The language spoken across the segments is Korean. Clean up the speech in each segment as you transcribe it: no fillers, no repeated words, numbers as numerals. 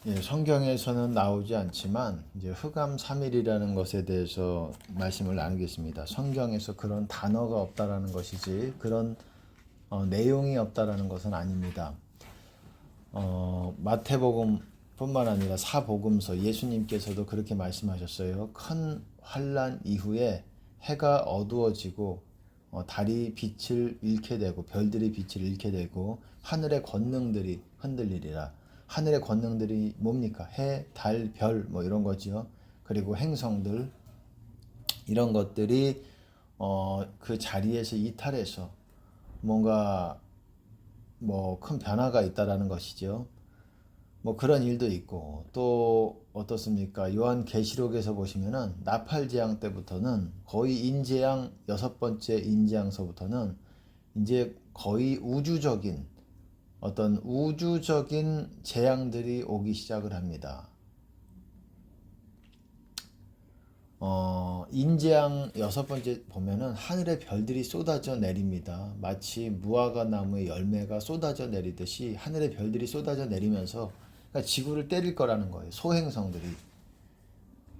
예, 성경에서는 나오지 않지만 이제 흑암 3일이라는 것에 대해서 말씀을 나누겠습니다. 성경에서 그런 단어가 없다라는 것이지 그런 내용이 없다라는 것은 아닙니다. 마태복음뿐만 아니라 사복음서 예수님께서도 그렇게 말씀하셨어요. 큰 환란 이후에 해가 어두워지고 달이 빛을 잃게 되고 별들이 빛을 잃게 되고 하늘의 권능들이 흔들리리라. 하늘의 권능들이 뭡니까? 해, 달, 별 뭐 이런 거지요. 그리고 행성들 이런 것들이 그 자리에서 이탈해서 뭔가 뭐 큰 변화가 있다라는 것이죠. 뭐 그런 일도 있고 또 어떻습니까? 요한계시록에서 보시면은 나팔재앙 때부터는 거의 인재양 여섯 번째 인재양서부터는 이제 거의 우주적인 재앙들이 오기 시작을 합니다. 인재양 여섯 번째 보면은 하늘의 별들이 쏟아져 내립니다. 마치 무화과 나무의 열매가 쏟아져 내리듯이 하늘의 별들이 쏟아져 내리면서 그러니까 지구를 때릴 거라는 거예요. 소행성들이.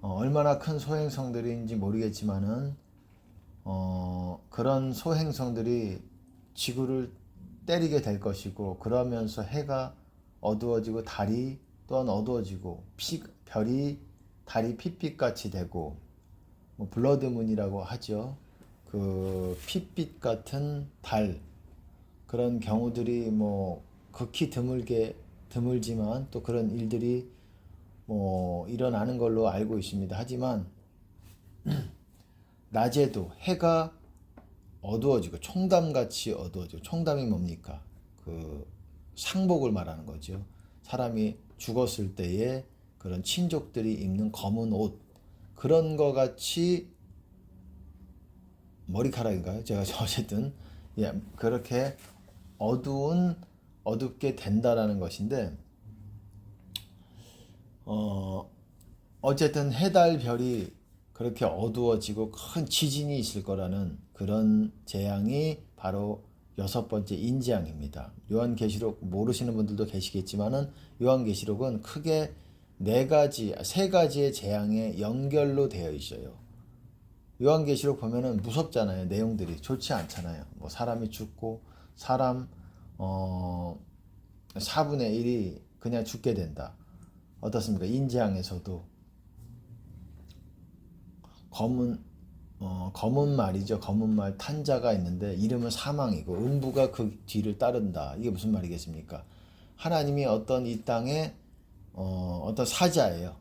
얼마나 큰 소행성들인지 모르겠지만은 그런 소행성들이 지구를 때리게 될 것이고 그러면서 해가 어두워지고 달이 또한 어두워지고 별이 달이 핏빛같이 되고 뭐 블러드문이라고 하죠. 그 핏빛 같은 달 그런 경우들이 뭐 극히 드물지만 또 그런 일들이 뭐 일어나는 걸로 알고 있습니다. 하지만 낮에도 해가 어두워지고 총담같이 어두워지고 총담이 뭡니까? 그 상복을 말하는 거죠. 사람이 죽었을 때에 그런 친족들이 입는 검은 옷 그런 거 같이 머리카락인가요? 제가 어쨌든 예, 그렇게 어둡게 된다라는 것인데 어쨌든 해달 별이 그렇게 어두워지고 큰 지진이 있을 거라는 그런 재앙이 바로 여섯 번째 인재앙입니다. 요한계시록 모르시는 분들도 계시겠지만은 요한계시록은 크게 세 가지의 재앙에 연결로 되어 있어요. 요한계시록 보면은 무섭잖아요. 내용들이 좋지 않잖아요. 뭐 사람이 죽고 사람 어 4분의 1이 그냥 죽게 된다. 어떻습니까? 인재앙에서도 검은 검은 말이죠. 검은 말 탄자가 있는데 이름은 사망이고 음부가 그 뒤를 따른다. 이게 무슨 말이겠습니까? 하나님이 어떤 이 땅에 어떤 사자예요.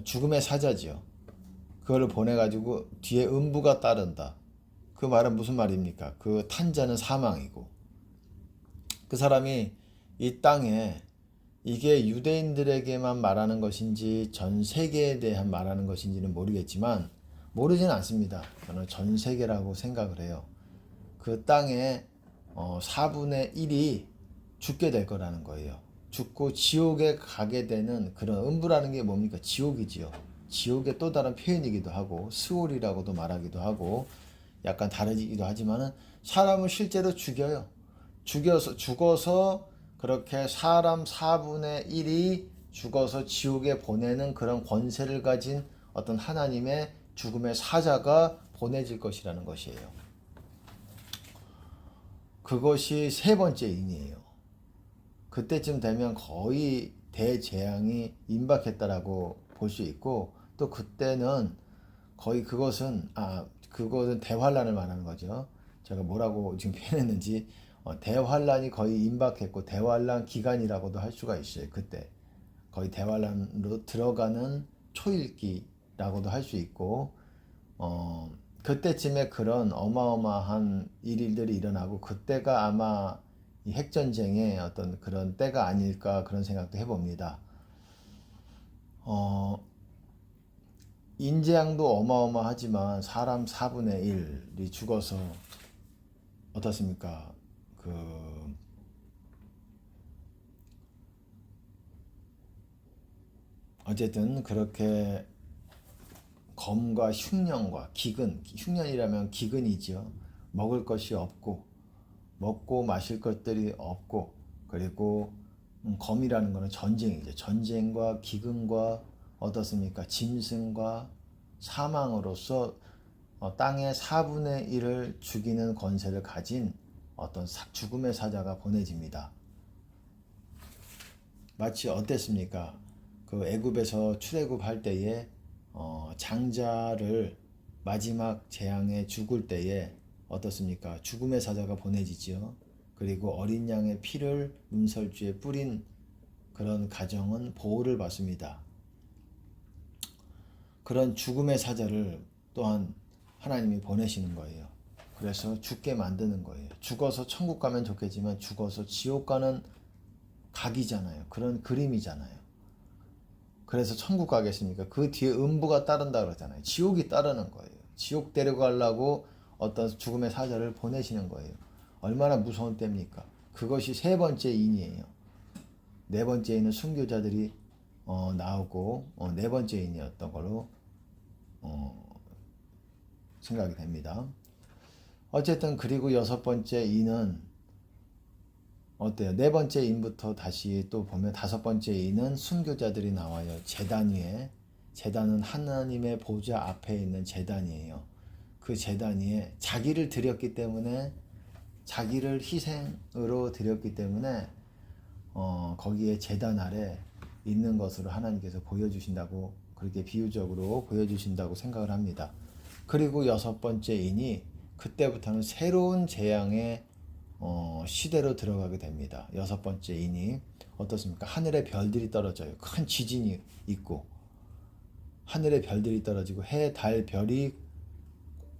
죽음의 사자지요. 그걸 보내가지고 뒤에 음부가 따른다. 그 말은 무슨 말입니까? 그 탄자는 사망이고 그 사람이 이 땅에 이게 유대인들에게만 말하는 것인지 전 세계에 대한 말하는 것인지는 모르겠지만 모르지는 않습니다. 저는 전 세계라고 생각을 해요. 그 땅에 4분의 1이 죽게 될 거라는 거예요. 죽고 지옥에 가게 되는 그런 음부라는 게 뭡니까? 지옥이지요. 지옥의 또 다른 표현이기도 하고 스올이라고도 말하기도 하고 약간 다르기도 하지만은 사람을 실제로 죽여요. 죽어서 그렇게 사람 4분의 1이 죽어서 지옥에 보내는 그런 권세를 가진 어떤 하나님의 죽음의 사자가 보내질 것이라는 것이에요. 그것이 세 번째 인이에요. 그때쯤 되면 거의 대재앙이 임박했다라고 볼 수 있고 또 그때는 거의 그것은 대환란을 말하는 거죠. 제가 뭐라고 지금 표현했는지 대환란이 거의 임박했고 대환란 기간이라고도 할 수가 있어요. 그때 거의 대환란으로 들어가는 초일기라고도 할 수 있고 그때쯤에 그런 어마어마한 일들이 일어나고 그때가 아마 이 핵전쟁의 어떤 그런 때가 아닐까 그런 생각도 해봅니다. 어, 인재양도 어마어마하지만 사람 4분의 1이 죽어서 어떻습니까? 어쨌든 그렇게 검과 흉년과 기근, 흉년이라면 기근이지요. 먹을 것이 없고 먹고 마실 것들이 없고 그리고 검이라는 것은 전쟁이죠. 전쟁과 기근과 어떻습니까? 짐승과 사망으로서 땅의 4분의 1을 죽이는 권세를 가진 어떤 죽음의 사자가 보내집니다. 마치 어땠습니까? 그 애굽에서 출애굽할 때에 장자를 마지막 재앙에 죽을 때에 어떻습니까? 죽음의 사자가 보내지지요. 그리고 어린 양의 피를 문설주에 뿌린 그런 가정은 보호를 받습니다. 그런 죽음의 사자를 또한 하나님이 보내시는 거예요. 그래서 죽게 만드는 거예요. 죽어서 천국 가면 좋겠지만 죽어서 지옥 가는 각이잖아요. 그런 그림이잖아요. 그래서 천국 가겠습니까? 그 뒤에 음부가 따른다 그러잖아요. 지옥이 따르는 거예요. 지옥 데려가려고 어떤 죽음의 사자를 보내시는 거예요. 얼마나 무서운 때입니까? 그것이 세 번째 인이에요. 네 번째 인은 순교자들이 나오고 네 번째 인이었던 걸로 생각이 됩니다. 어쨌든 그리고 여섯 번째 인은 어때요? 네 번째 인부터 다시 또 보면 다섯 번째 인은 순교자들이 나와요. 제단 위에. 제단은 하나님의 보좌 앞에 있는 제단이에요. 그 제단 위에 자기를 드렸기 때문에 자기를 희생으로 드렸기 때문에 거기에 제단 아래 있는 것으로 하나님께서 보여주신다고 그렇게 비유적으로 보여주신다고 생각을 합니다. 그리고 여섯 번째 인이 그때부터는 새로운 재앙의 시대로 들어가게 됩니다. 여섯 번째 인이 어떻습니까? 하늘에 별들이 떨어져요. 큰 지진이 있고 하늘에 별들이 떨어지고 해, 달, 별이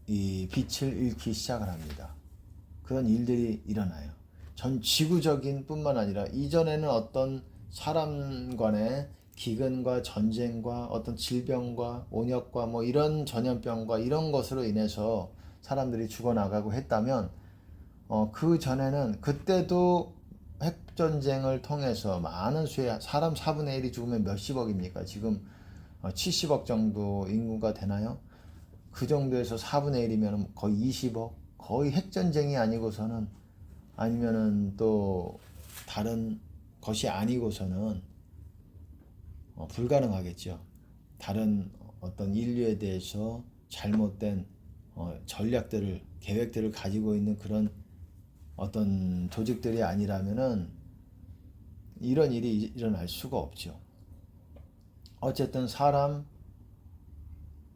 이 빛을 잃기 시작을 합니다. 그런 일들이 일어나요. 전 지구적인 뿐만 아니라 이전에는 어떤 사람 간의 기근과 전쟁과 어떤 질병과 온역과 뭐 이런 전염병과 이런 것으로 인해서 사람들이 죽어나가고 했다면 그 전에는 그때도 핵전쟁을 통해서 많은 수의 사람 4분의 1이 죽으면 몇십억입니까? 지금 70억 정도 인구가 되나요? 그 정도에서 4분의 1이면 거의 20억? 거의 핵전쟁이 아니고서는 아니면은 또 다른 것이 아니고서는 불가능하겠죠. 다른 어떤 인류에 대해서 잘못된 전략들을 계획들을 가지고 있는 그런 어떤 조직들이 아니라면은 이런 일이 일어날 수가 없죠. 어쨌든 사람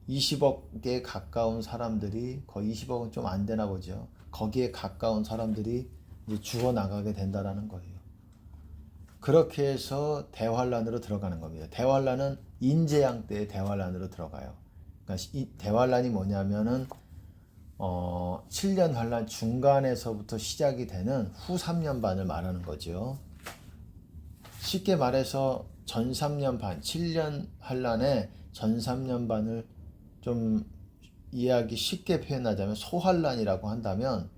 20억에 가까운 사람들이 거의 20억은 좀 안 되나 보죠. 거기에 가까운 사람들이 이제 죽어나가게 된다라는 거예요. 그렇게 해서 대환란으로 들어가는 겁니다. 대환란은 인재양 때의 대환란으로 들어가요. 그러니까 이 대환란이 뭐냐면은 7년 환란 중간에서부터 시작이 되는 후 3년 반을 말하는 거죠. 쉽게 말해서 전 3년 반, 7년 환란의 전 3년 반을 좀 이해하기 쉽게 표현하자면 소환란이라고 한다면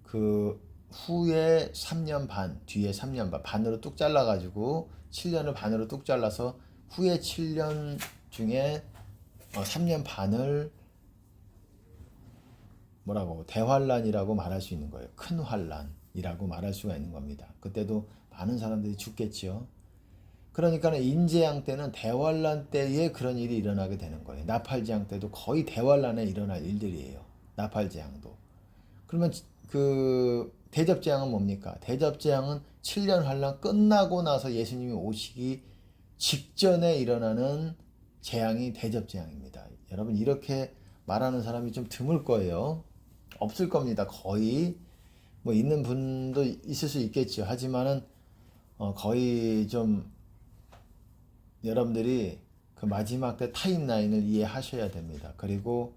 그 후에 3년 반, 뒤에 3년 반, 반으로 뚝 잘라가지고 7년을 반으로 뚝 잘라서 후에 7년 중에 3년 반을 뭐라고 대환란이라고 말할 수 있는 거예요. 큰 환란이라고 말할 수가 있는 겁니다. 그때도 많은 사람들이 죽겠지요. 그러니까 인재양 때는 대환란 때에 그런 일이 일어나게 되는 거예요. 나팔재앙 때도 거의 대환란에 일어날 일들이에요. 나팔재앙도. 그러면 그 대접재앙은 뭡니까? 대접재앙은 7년 환란 끝나고 나서 예수님이 오시기 직전에 일어나는 재앙이 대접재앙입니다. 여러분 이렇게 말하는 사람이 좀 드물 거예요. 없을 겁니다. 거의 뭐 있는 분도 있을 수 있겠죠. 하지만은 거의 좀 여러분들이 그 마지막 때 타임라인을 이해하셔야 됩니다. 그리고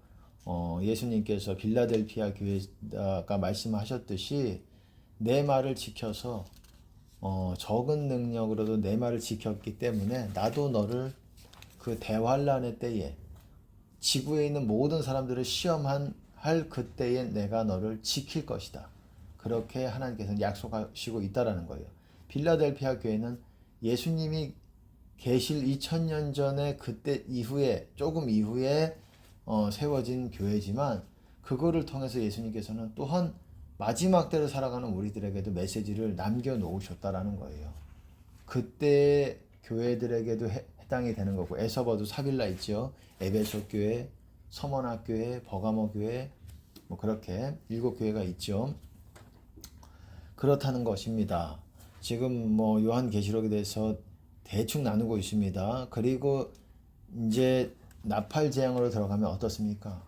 예수님께서 빌라델피아 교회가 말씀하셨듯이 내 말을 지켜서 적은 능력으로도 내 말을 지켰기 때문에 나도 너를 그 대환란의 때에 지구에 있는 모든 사람들을 시험할 그때에 내가 너를 지킬 것이다. 그렇게 하나님께서는 약속하시고 있다라는 거예요. 빌라델피아 교회는 예수님이 계실 2000년 전에 그때 이후에 조금 이후에 세워진 교회지만 그거를 통해서 예수님께서는 또한 마지막 때를 살아가는 우리들에게도 메시지를 남겨놓으셨다라는 거예요. 그때 교회들에게도 해당이 되는 거고, 에서버도 사빌라 있죠. 에베소 교회, 서머나 교회, 버가모 교회, 뭐 그렇게 7교회가 있죠. 그렇다는 것입니다. 지금 뭐 요한계시록에 대해서 대충 나누고 있습니다. 그리고 이제 나팔 재앙으로 들어가면 어떻습니까?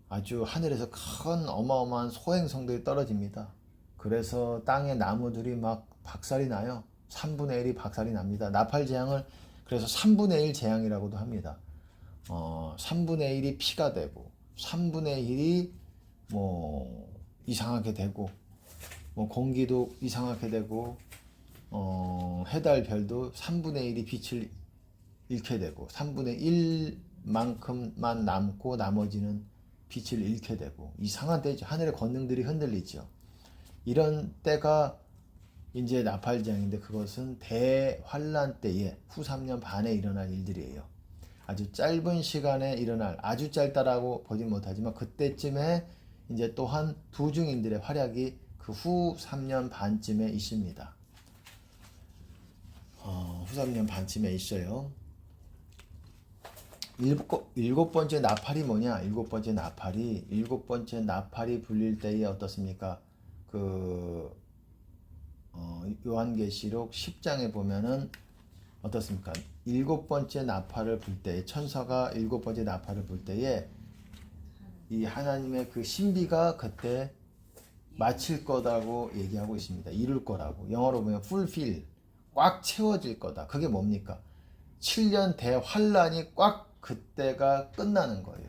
아주 하늘에서 큰 어마어마한 소행성들이 떨어집니다. 그래서 땅의 나무들이 막 박살이 나요. 3분의 1이 박살이 납니다. 나팔 재앙을 그래서 3분의 1 재앙이라고도 합니다. 3분의 1이 피가 되고 3분의 1이 뭐 이상하게 되고 뭐 공기도 이상하게 되고 해달 별도 3분의 1이 빛을 잃게 되고 3분의 1만큼만 남고 나머지는 빛을 잃게 되고 이상한 때죠. 하늘의 권능들이 흔들리죠. 이런 때가 이제 나팔재앙인데 그것은 대환란 때에 후 3년 반에 일어날 일들이에요. 아주 짧은 시간에 일어날 아주 짧다라고 보진 못하지만 그때쯤에 이제 또한 부중인들의 활약이 그 후 3년 반쯤에 있습니다. 후 3년 반쯤에 있어요. 일곱 번째 나팔이 뭐냐? 일곱 번째 나팔이 불릴 때에 어떻습니까? 요한계시록 10장에 보면은 어떻습니까? 일곱 번째 나팔을 불 때, 천사가 일곱 번째 나팔을 불 때에 이 하나님의 그 신비가 그때 마칠 거다고 얘기하고 있습니다. 이룰 거라고. 영어로 보면 fulfill, 꽉 채워질 거다. 그게 뭡니까? 7년 대환란이 꽉 그때가 끝나는 거예요.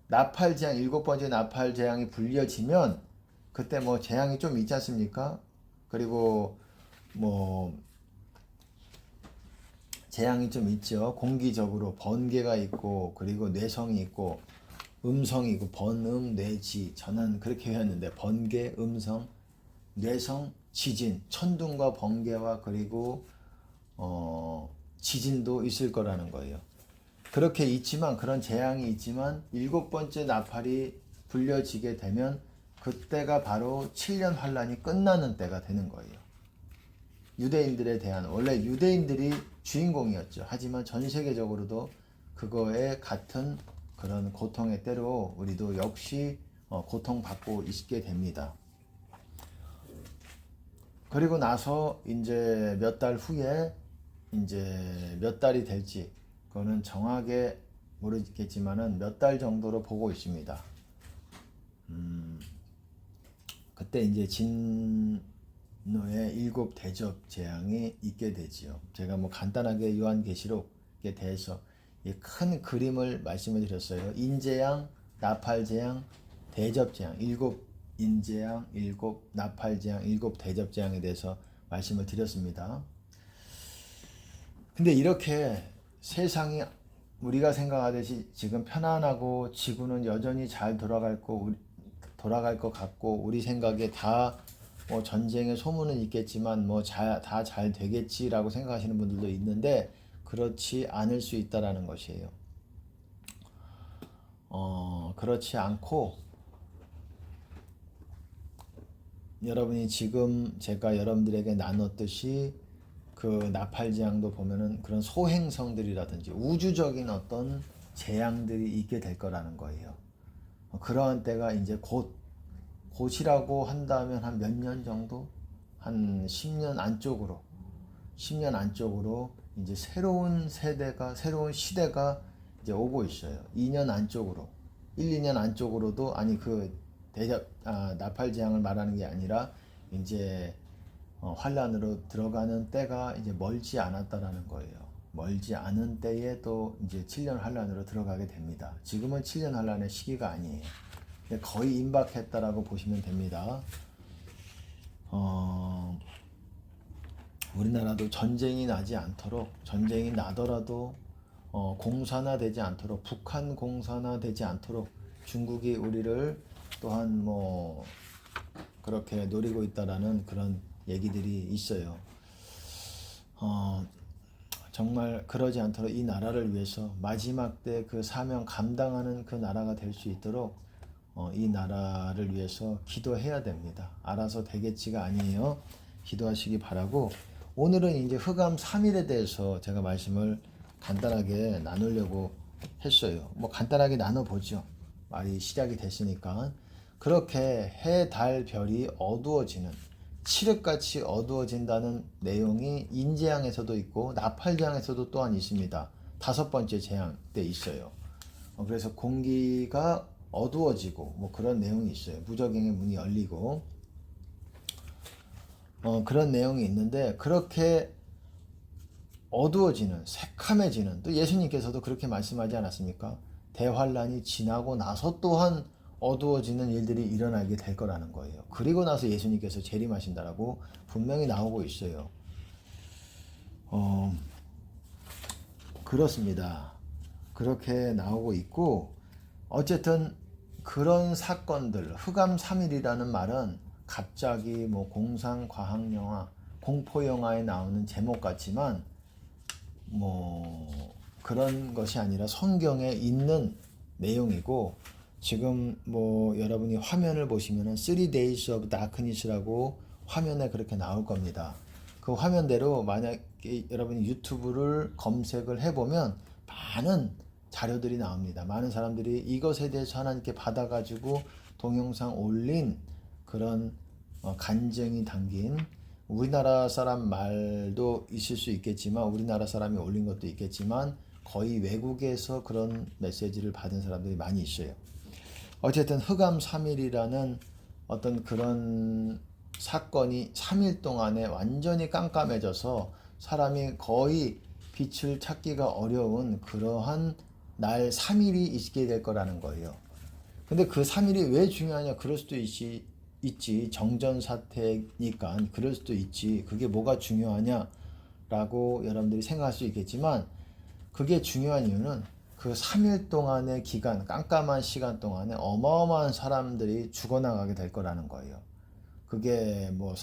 나팔재앙, 일곱 번째 나팔재앙이 불려지면 그때 뭐 재앙이 좀 있지 않습니까? 그리고 뭐 재앙이 좀 있죠. 공기적으로 번개가 있고 그리고 뇌성이 있고 음성이 있고 번음, 뇌지, 저는 그렇게 외웠는데 번개, 음성, 뇌성, 지진, 천둥과 번개와 그리고 지진도 있을 거라는 거예요. 그렇게 있지만 그런 재앙이 있지만 일곱 번째 나팔이 불려지게 되면 그때가 바로 7년 환란이 끝나는 때가 되는 거예요. 유대인들에 대한 원래 유대인들이 주인공이었죠. 하지만 전 세계적으로도 그거에 같은 그런 고통의 때로 우리도 역시 고통받고 있게 됩니다. 그리고 나서 이제 몇 달 후에 이제 몇 달이 될지 그거는 정확하게 모르겠지만은 몇 달 정도로 보고 있습니다. 그때 이제 진노의 7 대접 재앙이 있게 되지요. 제가 뭐 간단하게 요한계시록에 대해서 큰 그림을 말씀을 드렸어요. 인재양, 나팔재앙, 대접재앙, 7 인재양, 7 나팔재앙, 7 대접재앙에 대해서 말씀을 드렸습니다. 근데 이렇게 세상이 우리가 생각하듯이 지금 편안하고 지구는 여전히 잘 돌아갈 것 같고 우리 생각에 다 뭐 전쟁의 소문은 있겠지만 뭐 다 잘 되겠지라고 생각하시는 분들도 있는데 그렇지 않을 수 있다라는 것이에요. 그렇지 않고 여러분이 지금 제가 여러분들에게 나눴듯이 그 나팔재앙도 보면은 그런 소행성들이라든지 우주적인 어떤 재앙들이 있게 될 거라는 거예요. 그러한 때가 이제 곧이라고 한다면 한 몇 년 정도? 한 10년 안쪽으로 이제 새로운 시대가 이제 오고 있어요. 2년 안쪽으로. 2년 안쪽으로도 아니 나팔 재앙을 말하는 게 아니라 이제 환란으로 들어가는 때가 이제 멀지 않았다라는 거예요. 멀지 않은 때에 또 이제 7년 환란으로 들어가게 됩니다. 지금은 7년 환란의 시기가 아니에요. 거의 임박했다라고 보시면 됩니다. 우리나라도 전쟁이 나더라도 공산화 되지 않도록 북한 공산화 되지 않도록 중국이 우리를 또한 뭐 그렇게 노리고 있다라는 그런 얘기들이 있어요. 정말 그러지 않도록 이 나라를 위해서 마지막 때 그 사명 감당하는 그 나라가 될 수 있도록 이 나라를 위해서 기도해야 됩니다. 알아서 되겠지가 아니에요. 기도하시기 바라고 오늘은 이제 흑암 3일에 대해서 제가 말씀을 간단하게 나누려고 했어요. 뭐 간단하게 나눠보죠. 말이 시작이 됐으니까. 그렇게 해, 달, 별이 어두워지는, 칠흑같이 어두워진다는 내용이 인재양에서도 있고 나팔재앙에서도 또한 있습니다. 5번째 재앙 때 있어요. 그래서 공기가 어두워지고 뭐 그런 내용이 있어요. 무저갱의 문이 열리고 그런 내용이 있는데, 그렇게 어두워지는, 새카매지는, 또 예수님께서도 그렇게 말씀하지 않았습니까? 대환란이 지나고 나서 또한 어두워지는 일들이 일어나게 될 거라는 거예요. 그리고 나서 예수님께서 재림하신다라고 분명히 나오고 있어요. 그렇습니다. 그렇게 나오고 있고, 어쨌든 그런 사건들, 흑암 3일이라는 말은 갑자기 뭐 공상 과학 영화, 공포 영화에 나오는 제목 같지만 뭐 그런 것이 아니라 성경에 있는 내용이고, 지금 뭐 여러분이 화면을 보시면은 3days of darkness라고 화면에 그렇게 나올 겁니다. 그 화면대로 만약에 여러분이 유튜브를 검색을 해보면 많은 자료들이 나옵니다. 많은 사람들이 이것에 대해서 하나님께 받아가지고 동영상 올린 그런 간증이 담긴, 우리나라 사람 말도 있을 수 있겠지만 우리나라 사람이 올린 것도 있겠지만 거의 외국에서 그런 메시지를 받은 사람들이 많이 있어요. 어쨌든 흑암 3일이라는 어떤 그런 사건이 3일 동안에 완전히 깜깜해져서 사람이 거의 빛을 찾기가 어려운 그러한 날 3일이 있게 될 거라는 거예요. 근데 그 3일이 왜 중요하냐? 그럴 수도 있지. 정전사태니까 그럴 수도 있지. 그게 뭐가 중요하냐라고 여러분들이 생각할 수 있겠지만, 그게 중요한 이유는 그 3일 동안의 기간, 깜깜한 시간 동안에 어마어마한 사람들이 죽어나가게 될 거라는 거예요. 그게 뭐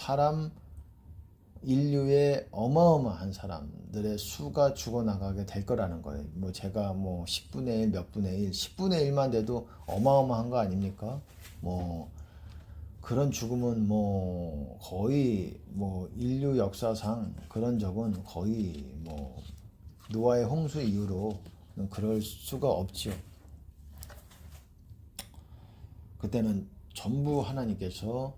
인류의 어마어마한 사람들의 수가 죽어나가게 될 거라는 거예요. 뭐 제가 뭐 10분의 1, 몇 분의 1, 10분의 1만 돼도 어마어마한 거 아닙니까? 뭐 그런 죽음은 뭐 거의 뭐 인류 역사상 그런 적은 거의 뭐 노아의 홍수 이후로는 그럴 수가 없죠. 그때는 전부 하나님께서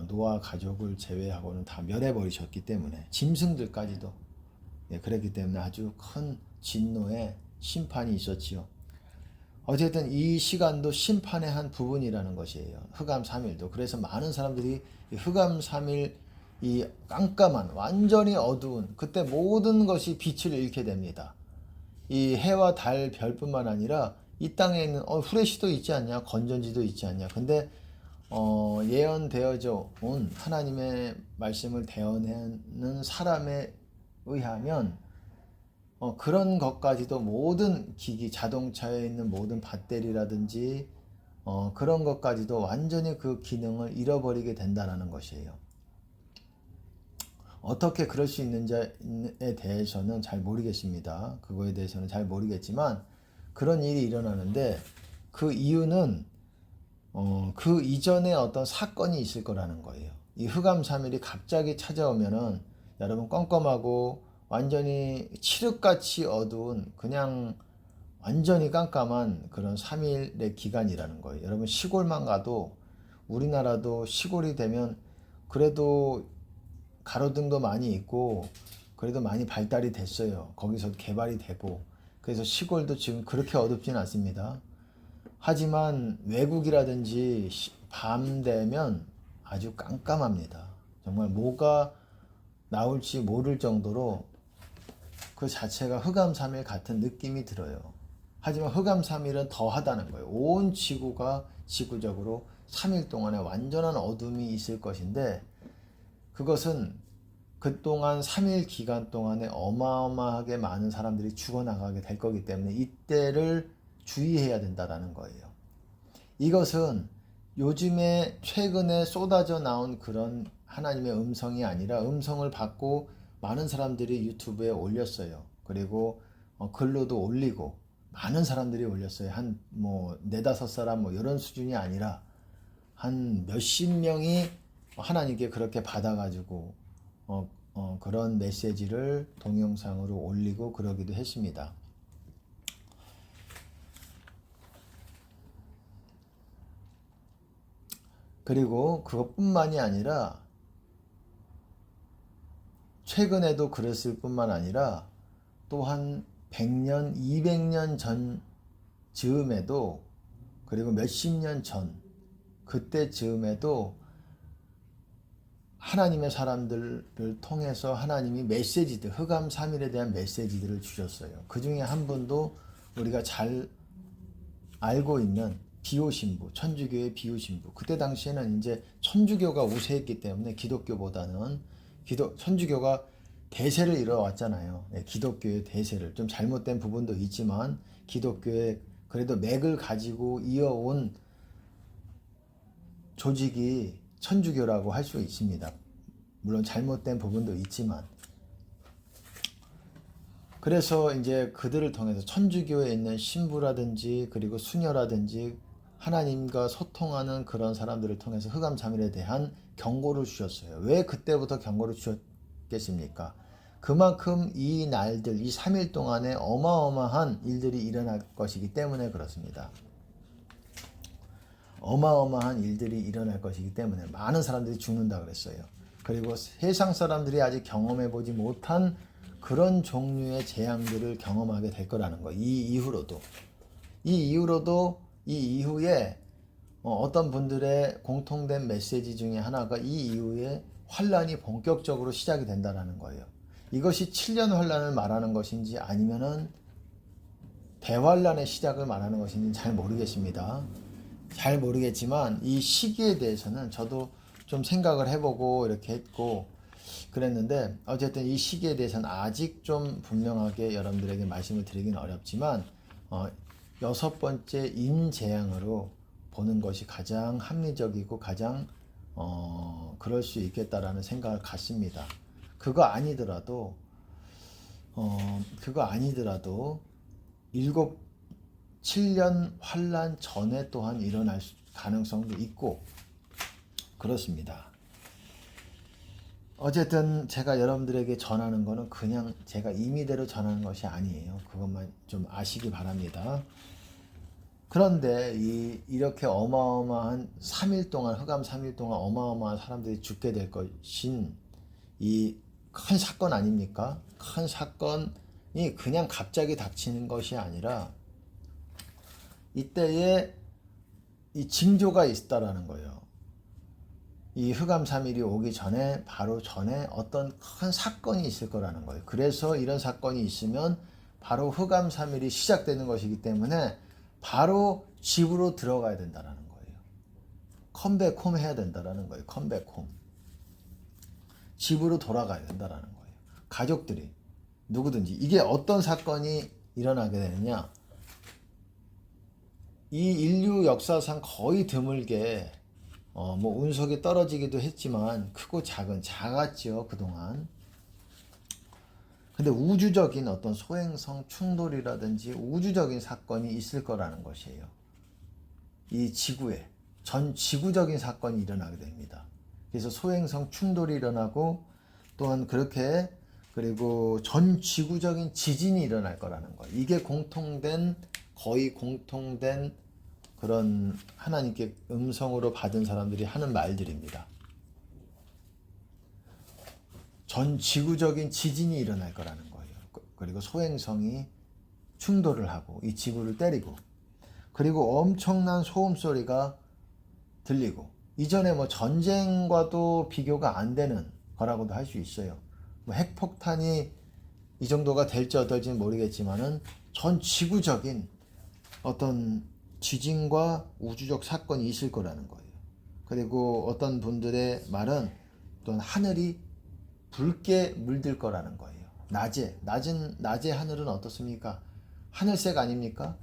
노아 가족을 제외하고는 다 멸해버리셨기 때문에, 짐승들까지도, 그랬기 때문에 아주 큰 진노의 심판이 있었지요. 어쨌든 이 시간도 심판의 한 부분이라는 것이에요. 흑암 3일도. 그래서 많은 사람들이 흑암 3일, 이 깜깜한 완전히 어두운 그때 모든 것이 빛을 잃게 됩니다. 이 해와 달, 별뿐만 아니라 이 땅에 있는 후레쉬도 있지 않냐, 건전지도 있지 않냐. 근데 예언되어져 온 하나님의 말씀을 대언하는 사람에 의하면 그런 것까지도, 모든 기기, 자동차에 있는 모든 배터리라든지 그런 것까지도 완전히 그 기능을 잃어버리게 된다는 것이에요. 어떻게 그럴 수 있는지에 대해서는 잘 모르겠습니다. 그거에 대해서는 잘 모르겠지만 그런 일이 일어나는데, 그 이유는 그 이전에 어떤 사건이 있을 거라는 거예요. 이 흑암 3일이 갑자기 찾아오면은 여러분 껌껌하고 완전히 칠흑같이 어두운, 그냥 완전히 깜깜한 그런 3일의 기간이라는 거예요. 여러분 시골만 가도, 우리나라도 시골이 되면 그래도 가로등도 많이 있고 그래도 많이 발달이 됐어요. 거기서 개발이 되고. 그래서 시골도 지금 그렇게 어둡진 않습니다. 하지만 외국이라든지 밤 되면 아주 깜깜합니다. 정말 뭐가 나올지 모를 정도로 그 자체가 흑암 3일 같은 느낌이 들어요. 하지만 흑암 3일은 더하다는 거예요. 온 지구가 지구적으로 3일 동안에 완전한 어둠이 있을 것인데, 그것은 그동안 3일 기간 동안에 어마어마하게 많은 사람들이 죽어나가게 될 거기 때문에 이때를 주의해야 된다는 거예요. 이것은 요즘에 최근에 쏟아져 나온 그런 하나님의 음성이 아니라, 음성을 받고 많은 사람들이 유튜브에 올렸어요. 그리고 글로도 올리고 많은 사람들이 올렸어요. 한 뭐 4-5사람 뭐 이런 수준이 아니라 한 몇십 명이 하나님께 그렇게 받아가지고 그런 메시지를 동영상으로 올리고 그러기도 했습니다. 그리고 그것뿐만이 아니라 최근에도 그랬을 뿐만 아니라 또한 100년, 200년 전 즈음에도, 그리고 몇십 년 전 그때 즈음에도 하나님의 사람들을 통해서 하나님이 메시지들, 흑암 3일에 대한 메시지들을 주셨어요. 그 중에 한 분도 우리가 잘 알고 있는 비오신부, 천주교의 비오신부. 그때 당시에는 이제 천주교가 우세했기 때문에 기독교보다는 천주교가 대세를 이뤄왔잖아요. 네, 기독교의 대세를. 좀 잘못된 부분도 있지만 기독교의 그래도 맥을 가지고 이어온 조직이 천주교라고 할 수 있습니다. 물론 잘못된 부분도 있지만. 그래서 이제 그들을 통해서 천주교에 있는 신부라든지 그리고 수녀라든지 하나님과 소통하는 그런 사람들을 통해서 흑암 3일에 대한 경고를 주셨어요. 왜 그때부터 경고를 주셨겠습니까? 그만큼 이 날들, 이 3일 동안에 어마어마한 일들이 일어날 것이기 때문에 그렇습니다. 어마어마한 일들이 일어날 것이기 때문에 많은 사람들이 죽는다 그랬어요. 그리고 세상 사람들이 아직 경험해보지 못한 그런 종류의 재앙들을 경험하게 될 거라는 거. 이 이후에 어떤 분들의 공통된 메시지 중에 하나가 이 이후에 환란이 본격적으로 시작이 된다는 거예요. 이것이 7년 환란을 말하는 것인지 아니면은 대환란의 시작을 말하는 것인지 잘 모르겠습니다. 잘 모르겠지만 이 시기에 대해서는 저도 좀 생각을 해보고 이렇게 했고 그랬는데, 어쨌든 이 시기에 대해서는 아직 좀 분명하게 여러분들에게 말씀을 드리기는 어렵지만 6번째 인재앙으로 보는 것이 가장 합리적이고 가장 그럴 수 있겠다라는 생각을 갖습니다. 그거 아니더라도 7년 환란 전에 또한 일어날 가능성도 있고 그렇습니다. 어쨌든 제가 여러분들에게 전하는 거는 그냥 제가 임의대로 전하는 것이 아니에요. 그것만 좀 아시기 바랍니다. 그런데 이렇게 어마어마한 3일 동안, 흑암 3일 동안 어마어마한 사람들이 죽게 될 것인 이 큰 사건 아닙니까? 큰 사건이 그냥 갑자기 닥치는 것이 아니라 이때에 이 징조가 있다라는 거예요. 이 흑암 3일이 오기 전에, 바로 전에 어떤 큰 사건이 있을 거라는 거예요. 그래서 이런 사건이 있으면 바로 흑암 3일이 시작되는 것이기 때문에 바로 집으로 들어가야 된다는 거예요. 컴백홈 해야 된다는 거예요. 컴백홈. 집으로 돌아가야 된다는 거예요. 가족들이, 누구든지. 이게 어떤 사건이 일어나게 되느냐. 이 인류 역사상 거의 드물게 뭐 운석이 떨어지기도 했지만 크고 작았죠 그동안. 근데 우주적인 어떤 소행성 충돌이라든지 우주적인 사건이 있을 거라는 것이에요. 이 지구에 전 지구적인 사건이 일어나게 됩니다. 그래서 소행성 충돌이 일어나고 또한 그리고 전 지구적인 지진이 일어날 거라는 거예요. 이게 거의 공통된 그런 하나님께 음성으로 받은 사람들이 하는 말들입니다. 전 지구적인 지진이 일어날 거라는 거예요. 그리고 소행성이 충돌을 하고 이 지구를 때리고, 그리고 엄청난 소음 소리가 들리고, 이전에 뭐 전쟁과도 비교가 안 되는 거라고도 할 수 있어요. 뭐 핵폭탄이 이 정도가 될지 어떨지는 모르겠지만은 전 지구적인 어떤 지진과 우주적 사건이 있을 거라는 거예요. 그리고 어떤 분들의 말은 또한 하늘이 붉게 물들 거라는 거예요. 낮에 하늘은 어떻습니까? 하늘색 아닙니까?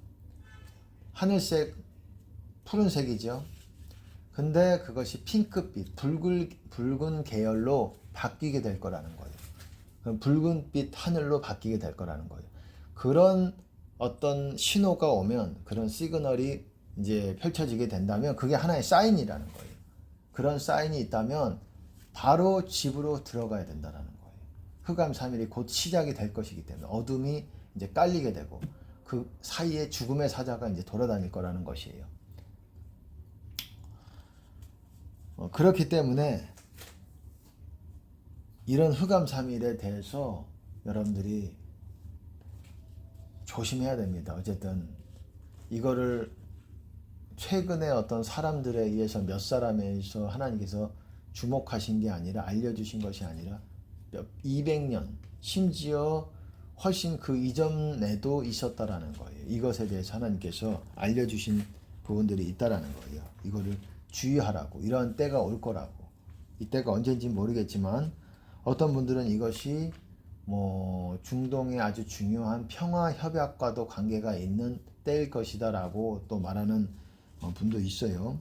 하늘색, 푸른색이죠. 근데 그것이 핑크빛, 붉은 계열로 바뀌게 될 거라는 거예요. 그럼 붉은빛 하늘로 바뀌게 될 거라는 거예요. 그런 어떤 신호가 오면, 그런 시그널이 이제 펼쳐지게 된다면 그게 하나의 사인이라는 거예요. 그런 사인이 있다면 바로 집으로 들어가야 된다는 거예요. 흑암 3일이 곧 시작이 될 것이기 때문에 어둠이 이제 깔리게 되고 그 사이에 죽음의 사자가 이제 돌아다닐 거라는 것이에요. 그렇기 때문에 이런 흑암 3일에 대해서 여러분들이 조심해야 됩니다. 어쨌든 이거를 최근에 어떤 사람들에 의해서 몇 사람에 의해서 하나님께서 주목하신 게 아니라 알려주신 것이 아니라 200년 심지어 훨씬 그 이전에도 있었다라는 거예요. 이것에 대해서 하나님께서 알려주신 부분들이 있다라는 거예요. 이거를 주의하라고, 이런 때가 올 거라고. 이 때가 언제인지 모르겠지만 어떤 분들은 이것이 뭐 중동의 아주 중요한 평화 협약과도 관계가 있는 때일 것이다라고 또 말하는 분도 있어요.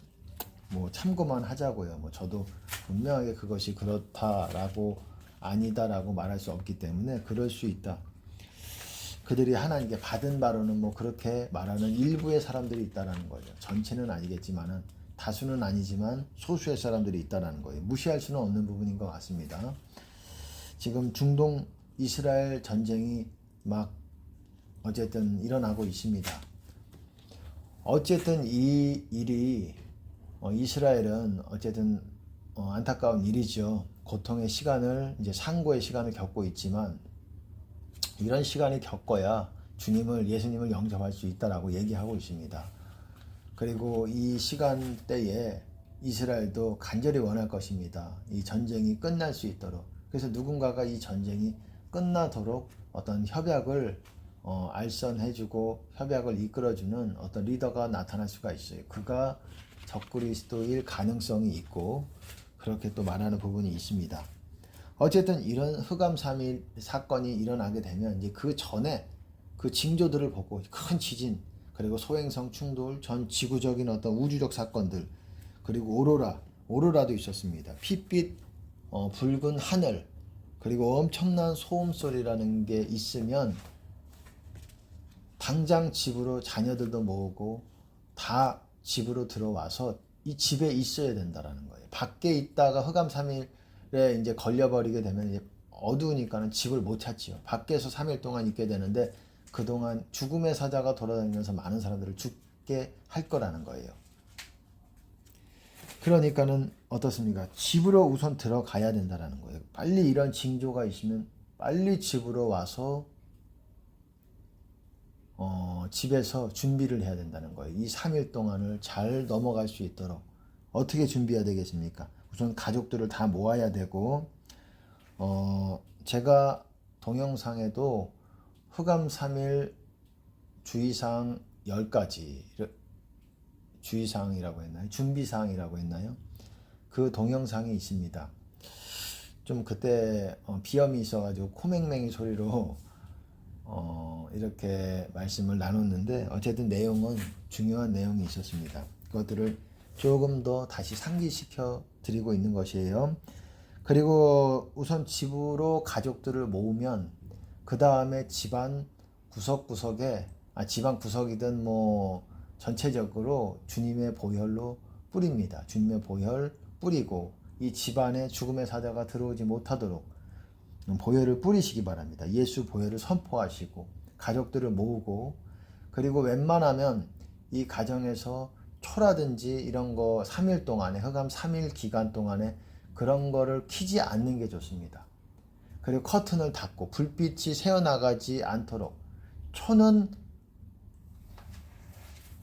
뭐 참고만 하자고요. 뭐 저도 분명하게 그것이 그렇다라고 아니다라고 말할 수 없기 때문에 그럴 수 있다. 그들이 하나님께 받은 바로는 뭐 그렇게 말하는 일부의 사람들이 있다라는 거죠. 전체는 아니겠지만은 다수는 아니지만 소수의 사람들이 있다라는 거예요. 무시할 수는 없는 부분인 것 같습니다. 지금 중동 이스라엘 전쟁이 막 어쨌든 일어나고 있습니다. 어쨌든 이 일이 이스라엘은 어쨌든 안타까운 일이죠. 고통의 시간을 이제 상고의 시간을 겪고 있지만 이런 시간이 겪어야 예수님을 영접할 수 있다라고 얘기하고 있습니다. 그리고 이 시간대에 이스라엘도 간절히 원할 것입니다. 이 전쟁이 끝날 수 있도록. 그래서 누군가가 이 전쟁이 끝나도록 어떤 협약을 알선해주고 협약을 이끌어주는 어떤 리더가 나타날 수가 있어요. 그가 적그리스도일 가능성이 있고 그렇게 또 말하는 부분이 있습니다. 어쨌든 이런 흑암 3일 사건이 일어나게 되면 이제 그 전에 그 징조들을 보고 큰 지진 그리고 소행성 충돌 전 지구적인 어떤 우주적 사건들 그리고 오로라도 있었습니다. 핏빛 붉은 하늘 그리고 엄청난 소음 소리라는 게 있으면 당장 집으로 자녀들도 모으고 다 집으로 들어와서 이 집에 있어야 된다라는 거예요. 밖에 있다가 흑암 3일에 이제 걸려버리게 되면 이제 어두우니까는 집을 못 찾지요. 밖에서 3일 동안 있게 되는데 그동안 죽음의 사자가 돌아다니면서 많은 사람들을 죽게 할 거라는 거예요. 그러니까는 어떻습니까? 집으로 우선 들어가야 된다라는 거예요. 빨리 이런 징조가 있으면 빨리 집으로 와서 집에서 준비를 해야 된다는 거예요. 이 3일 동안을 잘 넘어갈 수 있도록 어떻게 준비해야 되겠습니까? 우선 가족들을 다 모아야 되고 제가 동영상에도 흑암 3일 주의사항 10가지 주의사항이라고 했나요? 준비사항이라고 했나요? 그 동영상이 있습니다. 좀 그때 비염이 있어가지고 코맹맹이 소리로 이렇게 말씀을 나눴는데 어쨌든 내용은 중요한 내용이 있었습니다. 그것들을 조금 더 다시 상기시켜 드리고 있는 것이에요. 그리고 우선 집으로 가족들을 모으면 그 다음에 집안 구석구석에 집안 구석이든 뭐 전체적으로 주님의 보혈로 뿌립니다. 주님의 보혈 뿌리고 이 집안에 죽음의 사자가 들어오지 못하도록 보혈을 뿌리시기 바랍니다. 예수 보혈을 선포하시고 가족들을 모으고 그리고 웬만하면 이 가정에서 초라든지 이런 거 3일 동안에 흑암 3일 기간 동안에 그런 거를 켜지 않는 게 좋습니다. 그리고 커튼을 닫고 불빛이 새어나가지 않도록 초는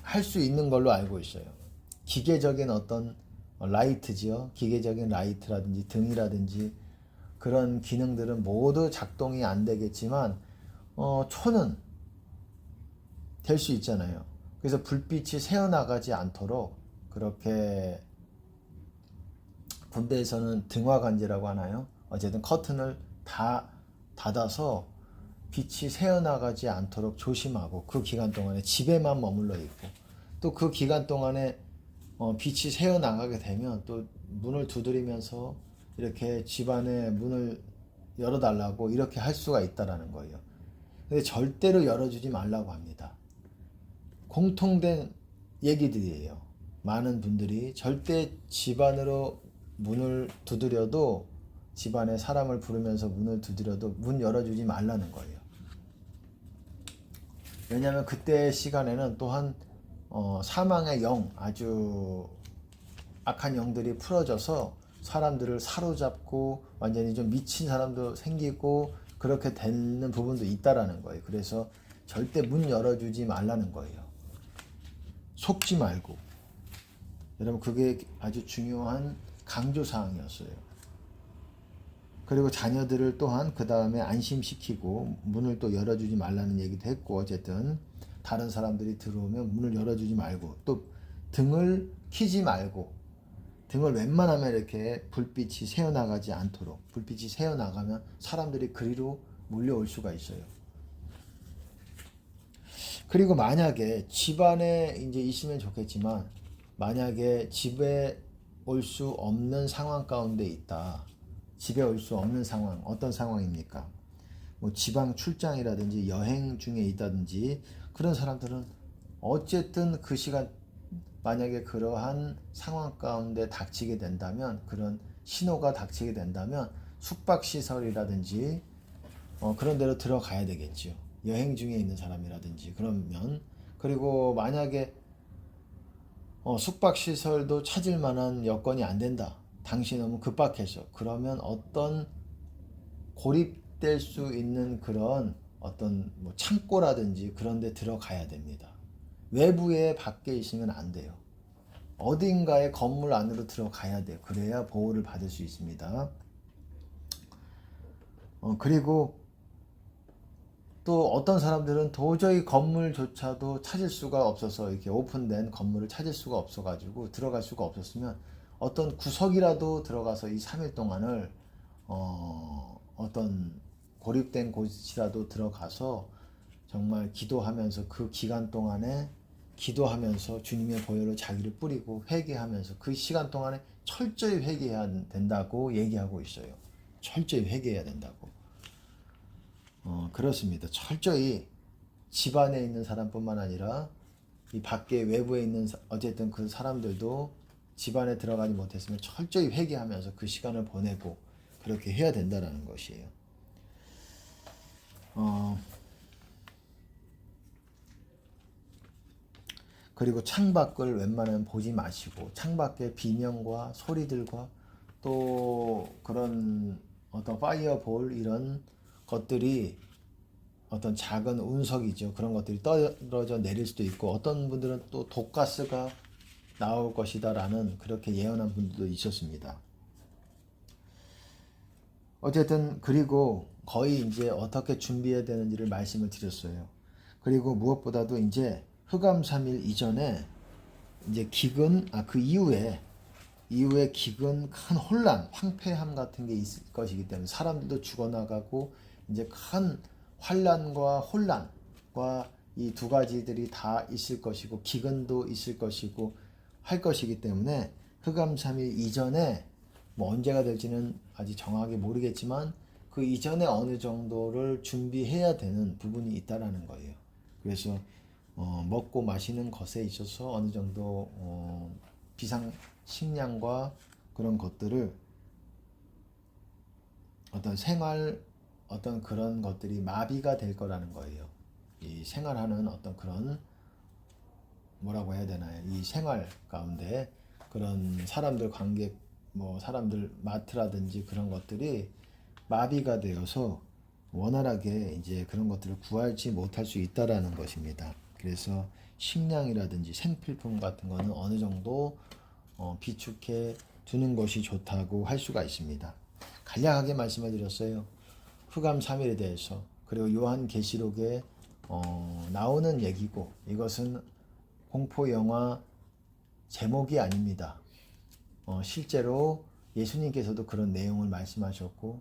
할 수 있는 걸로 알고 있어요. 기계적인 어떤 라이트지요. 기계적인 라이트라든지 등이라든지 그런 기능들은 모두 작동이 안 되겠지만 초는 될 수 있잖아요. 그래서 불빛이 새어나가지 않도록 그렇게 군대에서는 등화관제라고 하나요? 어쨌든 커튼을 다 닫아서 빛이 새어나가지 않도록 조심하고 그 기간 동안에 집에만 머물러 있고 또 그 기간 동안에 빛이 새어나가게 되면 또 문을 두드리면서 이렇게 집안의 문을 열어달라고 이렇게 할 수가 있다라는 거예요. 근데 절대로 열어주지 말라고 합니다. 공통된 얘기들이에요. 많은 분들이 절대 집 안으로 문을 두드려도 집안에 사람을 부르면서 문을 두드려도 문 열어주지 말라는 거예요. 왜냐하면 그때 시간에는 또한 사망의 영, 아주 악한 영들이 풀어져서 사람들을 사로잡고 완전히 좀 미친 사람도 생기고 그렇게 되는 부분도 있다라는 거예요. 그래서 절대 문 열어주지 말라는 거예요. 속지 말고. 여러분 그게 아주 중요한 강조사항이었어요. 그리고 자녀들을 또한 그 다음에 안심시키고 문을 또 열어주지 말라는 얘기도 했고, 어쨌든 다른 사람들이 들어오면 문을 열어주지 말고, 또 등을 키지 말고, 등을 웬만하면 이렇게 불빛이 새어나가지 않도록, 불빛이 새어나가면 사람들이 그리로 몰려올 수가 있어요. 그리고 만약에 집안에 이제 있으면 좋겠지만, 만약에 집에 올 수 없는 상황 가운데 있다. 집에 올 수 없는 상황, 어떤 상황입니까? 뭐 지방 출장이라든지 여행 중에 있다든지 그런 사람들은 어쨌든 그 시간, 만약에 그러한 상황 가운데 닥치게 된다면, 그런 신호가 닥치게 된다면 숙박시설이라든지 그런 데로 들어가야 되겠죠. 여행 중에 있는 사람이라든지 그러면. 그리고 만약에 숙박시설도 찾을 만한 여건이 안 된다. 당신이 너무 급박해서. 그러면 어떤 고립될 수 있는 그런 어떤 뭐 창고라든지 그런 데 들어가야 됩니다. 외부에 밖에 있으면 안 돼요. 어딘가에 건물 안으로 들어가야 돼요. 그래야 보호를 받을 수 있습니다. 그리고 또 어떤 사람들은 도저히 건물조차도 찾을 수가 없어서, 이렇게 오픈된 건물을 찾을 수가 없어가지고 들어갈 수가 없었으면 어떤 구석이라도 들어가서 이 3일 동안을 어떤 고립된 곳이라도 들어가서 정말 기도하면서 그 기간 동안에 기도하면서 주님의 보혈로 자기를 뿌리고 회개하면서 그 시간 동안에 철저히 회개해야 된다고 얘기하고 있어요. 철저히 회개해야 된다고. 그렇습니다. 철저히 집안에 있는 사람뿐만 아니라 이 밖에 외부에 있는 어쨌든 그 사람들도 집안에 들어가지 못했으면 철저히 회개하면서 그 시간을 보내고 그렇게 해야 된다라는 것이에요. 그리고 창밖을 웬만하면 보지 마시고, 창밖의 비명과 소리들과 또 그런 어떤 파이어볼 이런 것들이 어떤 작은 운석이죠. 그런 것들이 떨어져 내릴 수도 있고, 어떤 분들은 또 독가스가 나올 것이다 라는 그렇게 예언한 분들도 있었습니다. 어쨌든 그리고 거의 이제 어떻게 준비해야 되는지를 말씀을 드렸어요. 그리고 무엇보다도 이제 흑암 3일 이전에 이제 기근, 그 이후에 기근, 큰 혼란, 황폐함 같은 게 있을 것이기 때문에 사람들도 죽어나가고 이제 큰 환란과 혼란과 이 두 가지들이 다 있을 것이고 기근도 있을 것이고 할 것이기 때문에 흑암 3일 이전에 뭐 언제가 될지는 아직 정확하게 모르겠지만 그 이전에 어느 정도를 준비해야 되는 부분이 있다라는 거예요. 그래서 먹고 마시는 것에 있어서 어느 정도 비상 식량과 그런 것들을 어떤 생활 어떤 그런 것들이 마비가 될 거라는 거예요. 이 생활하는 어떤 그런 뭐라고 해야 되나요? 이 생활 가운데 그런 사람들 관객 뭐 사람들 마트라든지 그런 것들이 마비가 되어서 원활하게 이제 그런 것들을 구하지 못할 수 있다라는 것입니다. 그래서 식량이라든지 생필품 같은 거는 어느 정도 비축해 두는 것이 좋다고 할 수가 있습니다. 간략하게 말씀을 드렸어요. 흑암 3일에 대해서. 그리고 요한계시록에 나오는 얘기고, 이것은 공포 영화 제목이 아닙니다. 실제로 예수님께서도 그런 내용을 말씀하셨고,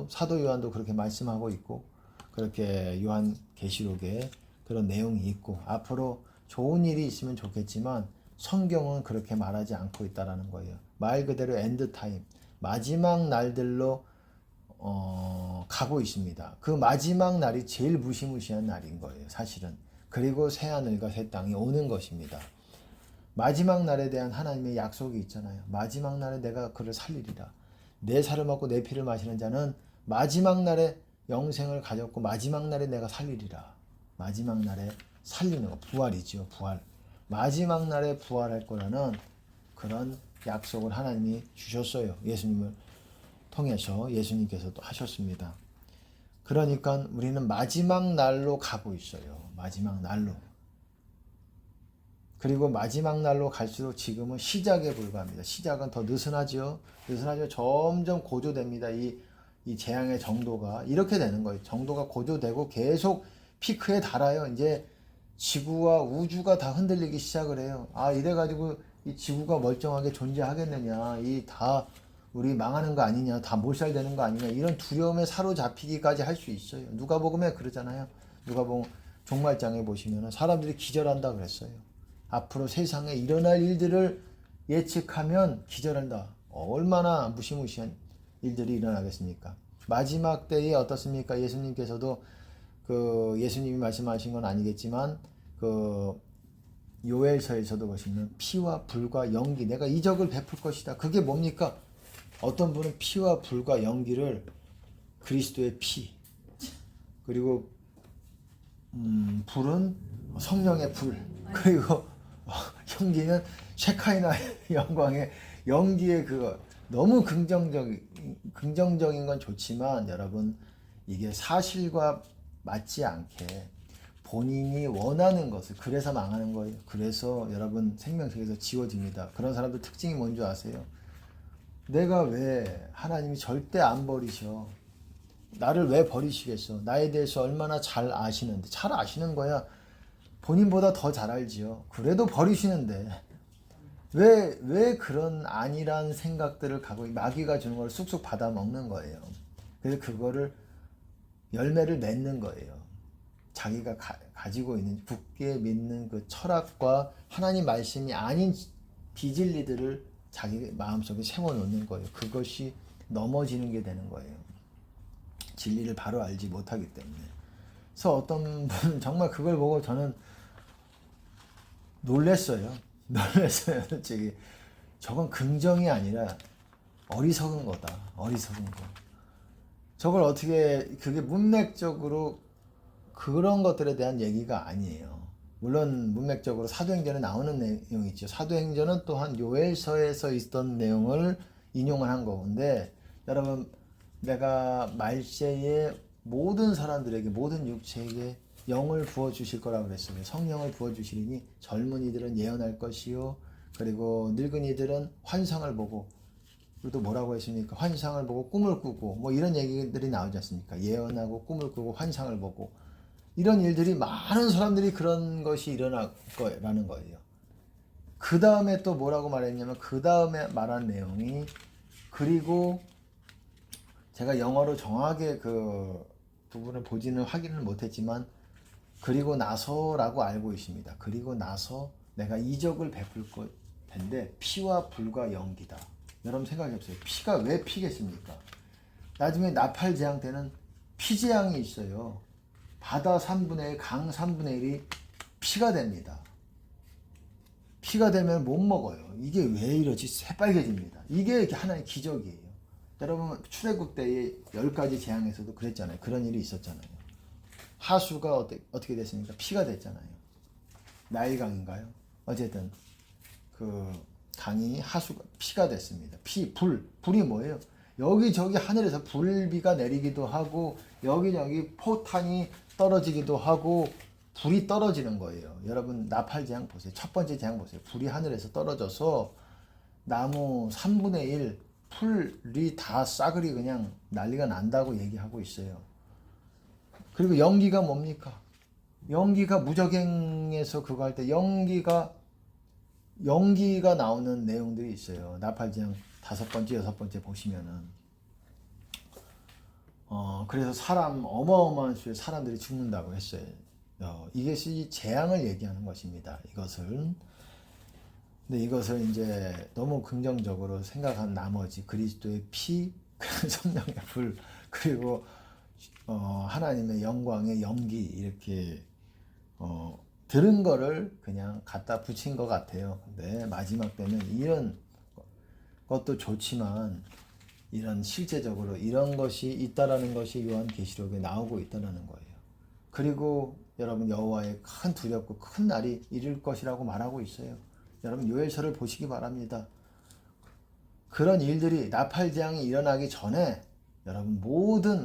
사도 요한도 그렇게 말씀하고 있고, 그렇게 요한계시록에 그런 내용이 있고, 앞으로 좋은 일이 있으면 좋겠지만 성경은 그렇게 말하지 않고 있다라는 거예요. 말 그대로 엔드 타임, 마지막 날들로 가고 있습니다. 그 마지막 날이 제일 무시무시한 날인 거예요, 사실은. 그리고 새하늘과 새 땅이 오는 것입니다. 마지막 날에 대한 하나님의 약속이 있잖아요. 마지막 날에 내가 그를 살리리라. 내 살을 먹고 내 피를 마시는 자는 마지막 날에 영생을 가졌고 마지막 날에 내가 살리리라. 마지막 날에 살리는 거, 부활이죠. 부활. 마지막 날에 부활할 거라는 그런 약속을 하나님이 주셨어요. 예수님을 통해서 예수님께서도 하셨습니다. 그러니까 우리는 마지막 날로 가고 있어요. 마지막 날로. 그리고 마지막 날로 갈수록 지금은 시작에 불과합니다. 시작은 더 느슨하죠. 느슨하죠. 점점 고조됩니다. 이 재앙의 정도가 이렇게 되는 거예요. 정도가 고조되고 계속 피크에 달아요. 이제 지구와 우주가 다 흔들리기 시작을 해요. 아, 이래가지고 이 지구가 멀쩡하게 존재하겠느냐. 이 다 우리 망하는 거 아니냐. 다 몰살되는 거 아니냐. 이런 두려움에 사로잡히기까지 할 수 있어요. 누가복음에 그러잖아요. 누가복음 종말장에 보시면 사람들이 기절한다 그랬어요. 앞으로 세상에 일어날 일들을 예측하면 기절한다. 얼마나 무시무시한 일들이 일어나겠습니까? 마지막 때에 어떻습니까? 예수님께서도 그 예수님이 말씀하신 건 아니겠지만 그 요엘서에서도 보시면 피와 불과 연기, 내가 이적을 베풀 것이다. 그게 뭡니까? 어떤 분은 피와 불과 연기를 그리스도의 피, 그리고 불은 성령의 불, 그리고 연기는 셰카이나의 영광의 연기의 그거, 너무 긍정적인 건 좋지만 여러분, 이게 사실과 맞지 않게 본인이 원하는 것을, 그래서 망하는 거예요. 그래서 여러분 생명책에서 지워집니다. 그런 사람들 특징이 뭔지 아세요? 내가 왜, 하나님이 절대 안 버리셔. 나를 왜 버리시겠어? 나에 대해서 얼마나 잘 아시는데. 잘 아시는 거야. 본인보다 더 잘 알지요. 그래도 버리시는데 왜 그런 아니란 생각들을 갖고 마귀가 주는 걸 쑥쑥 받아 먹는 거예요. 그래서 그거를 열매를 맺는 거예요. 자기가 가지고 있는 굳게 믿는 그 철학과 하나님 말씀이 아닌 비진리들을 자기 마음속에 세워놓는 거예요. 그것이 넘어지는 게 되는 거예요. 진리를 바로 알지 못하기 때문에. 그래서 어떤 분은 정말 그걸 보고 저는 놀랬어요. 놀랬어요, 솔직히. 저건 긍정이 아니라 어리석은 거다. 어리석은 거. 저걸 어떻게, 그게 문맥적으로 그런 것들에 대한 얘기가 아니에요. 물론 문맥적으로 사도행전에 나오는 내용이 있죠. 사도행전은 또한 요엘서에서 있던 내용을 인용을 한 거인데, 여러분, 내가 말세에 모든 사람들에게, 모든 육체에게 영을 부어주실 거라고 그랬어요. 성령을 부어주시리니 젊은이들은 예언할 것이요, 그리고 늙은이들은 환상을 보고, 그리고 또 뭐라고 했습니까? 환상을 보고 꿈을 꾸고, 뭐 이런 얘기들이 나오지 않습니까? 예언하고 꿈을 꾸고 환상을 보고, 이런 일들이, 많은 사람들이 그런 것이 일어날 거라는 거예요. 그 다음에 또 뭐라고 말했냐면, 그 다음에 말한 내용이, 그리고 제가 영어로 정확하게 그 부분을 보지는 확인을 못했지만, 그리고 나서라고 알고 있습니다. 그리고 나서 내가 이적을 베풀 텐데 피와 불과 연기다. 여러분 생각해보세요. 피가 왜 피겠습니까? 나중에 나팔 재앙 때는 피 재앙이 있어요. 바다 3분의 1, 강 3분의 1이 피가 됩니다. 피가 되면 못 먹어요. 이게 왜 이러지? 새빨개집니다. 이게 하나의 기적이에요. 여러분 출애굽 때의 10가지 재앙에서도 그랬잖아요. 그런 일이 있었잖아요. 하수가 어떻게 됐습니까? 피가 됐잖아요. 나일강인가요? 어쨌든 그 강이 하수가 피가 됐습니다. 불이 뭐예요? 여기저기 하늘에서 불비가 내리기도 하고 여기저기 포탄이 떨어지기도 하고 불이 떨어지는 거예요. 여러분 나팔 재앙 보세요. 첫 번째 재앙 보세요. 불이 하늘에서 떨어져서 나무 3분의 1 풀이 다 싸그리 그냥 난리가 난다고 얘기하고 있어요. 그리고 연기가 뭡니까? 연기가 무적행에서 그거 할 때 연기가 나오는 내용들이 있어요. 나팔재앙 5번째, 6번째 보시면은. 그래서 어마어마한 수의 사람들이 죽는다고 했어요. 이것이 재앙을 얘기하는 것입니다. 이것을. 근데 이것을 이제 너무 긍정적으로 생각한 나머지 그리스도의 피, 성령의 불, 그리고 하나님의 영광의 연기, 이렇게 들은 거를 그냥 갖다 붙인 것 같아요. 근데 마지막 때는 이런 것도 좋지만 이런 실제적으로 이런 것이 있다라는 것이 요한계시록에 나오고 있다라는 거예요. 그리고 여러분 여호와의 큰 두렵고 큰 날이 이를 것이라고 말하고 있어요. 여러분 요엘서를 보시기 바랍니다. 그런 일들이 나팔재앙이 일어나기 전에 여러분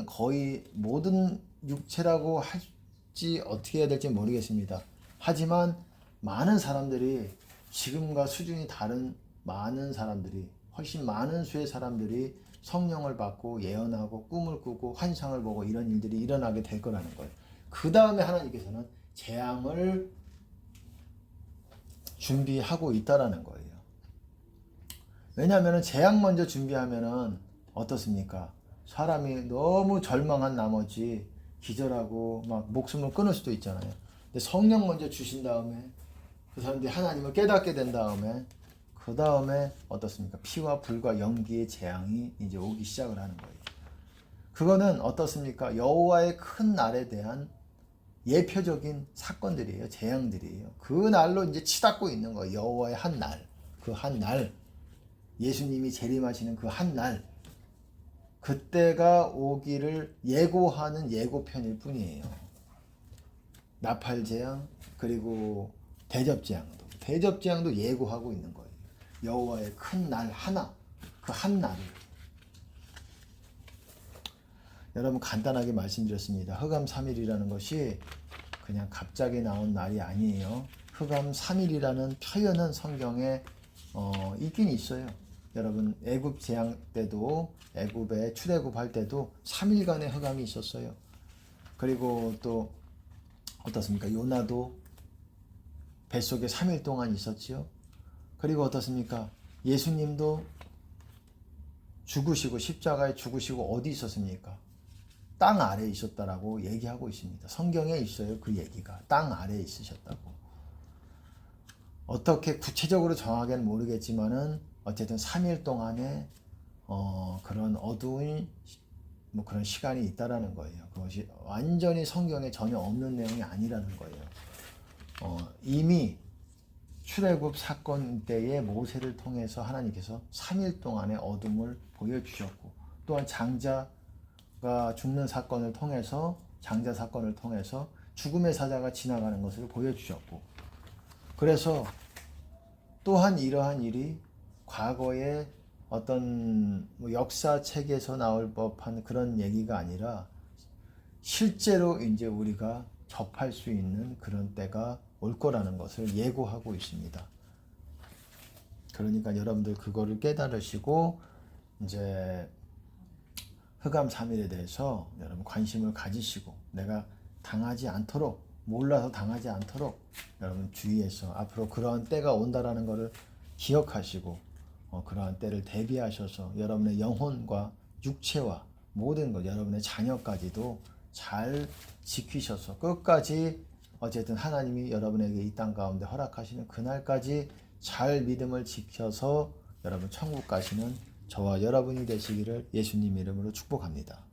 거의 모든 육체라고 할지 어떻게 해야 될지 모르겠습니다. 하지만 많은 사람들이 지금과 수준이 다른 많은 사람들이 훨씬 많은 수의 사람들이 성령을 받고 예언하고 꿈을 꾸고 환상을 보고 이런 일들이 일어나게 될 거라는 거예요. 그 다음에 하나님께서는 재앙을 준비하고 있다라는 거예요. 왜냐하면 재앙 먼저 준비하면은 어떻습니까? 사람이 너무 절망한 나머지 기절하고 막 목숨을 끊을 수도 있잖아요. 근데 성령 먼저 주신 다음에 그 사람들이 하나님을 깨닫게 된 다음에 그 다음에 어떻습니까? 피와 불과 연기의 재앙이 이제 오기 시작을 하는 거예요. 그거는 어떻습니까? 여호와의 큰 날에 대한 예표적인 사건들이에요. 재앙들이에요. 그 날로 이제 치닫고 있는 거예요. 여호와의 한 날. 그 한 날. 예수님이 재림하시는 그 한 날. 그때가 오기를 예고하는 예고편일 뿐이에요. 나팔재앙 그리고 대접재앙도 예고하고 있는 거예요. 여호와의 큰 날 하나. 그 한 날을. 여러분 간단하게 말씀드렸습니다. 흑암 3일이라는 것이 그냥 갑자기 나온 날이 아니에요. 흑암 3일이라는 표현은 성경에 있긴 있어요. 여러분 애굽 재앙 때도 애굽에 출애굽할 때도 3일간의 흑암이 있었어요. 그리고 또 어떻습니까? 요나도 뱃속에 3일 동안 있었지요. 그리고 어떻습니까? 예수님도 죽으시고 십자가에 죽으시고 어디 있었습니까? 땅 아래에 있었다라고 얘기하고 있습니다. 성경에 있어요. 그 얘기가. 땅 아래에 있으셨다고. 어떻게 구체적으로 정확하게는 모르겠지만은 어쨌든 3일 동안에 그런 어두운 그런 시간이 있다라는 거예요. 그것이 완전히 성경에 전혀 없는 내용이 아니라는 거예요. 이미 출애굽 사건 때의 모세를 통해서 하나님께서 3일 동안의 어둠을 보여주셨고 또한 장자가 죽는 사건을 통해서 장자 사건을 통해서 죽음의 사자가 지나가는 것을 보여주셨고 그래서 또한 이러한 일이 과거의 어떤 역사책에서 나올 법한 그런 얘기가 아니라 실제로 이제 우리가 접할 수 있는 그런 때가 올 거라는 것을 예고하고 있습니다. 그러니까 여러분들 그거를 깨달으시고 이제 흑암 3일에 대해서 여러분 관심을 가지시고 내가 당하지 않도록 몰라서 당하지 않도록 여러분 주의해서 앞으로 그러한 때가 온다라는 것을 기억하시고 그러한 때를 대비하셔서 여러분의 영혼과 육체와 모든 것 여러분의 자녀까지도 잘 지키셔서 끝까지 어쨌든 하나님이 여러분에게 이 땅 가운데 허락하시는 그날까지 잘 믿음을 지켜서 여러분 천국 가시는 저와 여러분이 되시기를 예수님 이름으로 축복합니다.